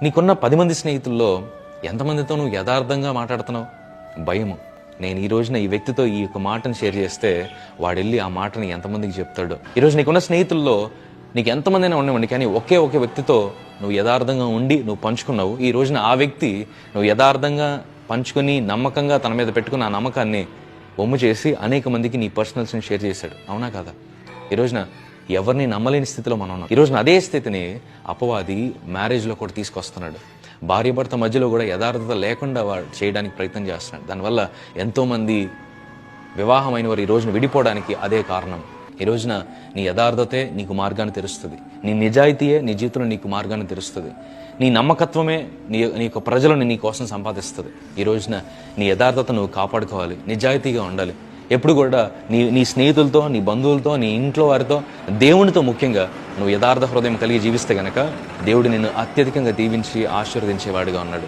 నీకున్న 10 మంది స్నేహితుల్లో ఎంతమందితో నువ్వు యథార్థంగా మాట్లాడుతున్నావు? భయము. నేను ఈ రోజున ఈ వ్యక్తితో ఈ యొక్క మాటను షేర్ చేస్తే వాడెళ్ళి ఆ మాటని ఎంతమందికి చెప్తాడో. ఈరోజు నీకున్న స్నేహితుల్లో నీకు ఎంతమందైనా ఉండేవండి, కానీ ఒకే వ్యక్తితో నువ్వు యథార్థంగా ఉండి నువ్వు పంచుకున్నావు. ఈ రోజున ఆ వ్యక్తి నువ్వు యథార్థంగా పంచుకొని నమ్మకంగా తన మీద పెట్టుకున్న ఆ నమ్మకాన్ని బొమ్మ చేసి అనేక మందికి నీ పర్సనల్స్ని షేర్ చేశాడు. అవునా కదా? ఈ రోజున ఎవరిని నమ్మలేని స్థితిలో మనం ఉన్నాం. ఈ రోజున అదే స్థితిని అపవాది మ్యారేజ్లో కూడా తీసుకొస్తున్నాడు. భార్య భర్త మధ్యలో కూడా యథార్థత లేకుండా వాడు చేయడానికి ప్రయత్నం చేస్తున్నాడు. దానివల్ల ఎంతోమంది వివాహమైన వారు ఈ రోజున విడిపోవడానికి అదే కారణం. ఈ రోజున నీ యథార్థతే నీకు మార్గాన్ని తెరుస్తుంది. నీ నిజాయితీయే నీ జీవితంలో నీకు మార్గాన్ని తెరుస్తుంది. నీ నమ్మకత్వమే నీ యొక్క ప్రజలను నీ కోసం సంపాదిస్తుంది. ఈ రోజున నీ యథార్థత నువ్వు కాపాడుకోవాలి, నిజాయితీగా ఉండాలి. ఎప్పుడు కూడా నీ స్నేహితులతో, నీ బంధువులతో, నీ ఇంట్లో వారితో, దేవునితో ముఖ్యంగా నువ్వు యథార్థ హృదయం కలిగి జీవిస్తే గనక దేవుడు నిన్ను అత్యధికంగా దీవించి ఆశీర్వదించేవాడిగా ఉన్నాడు.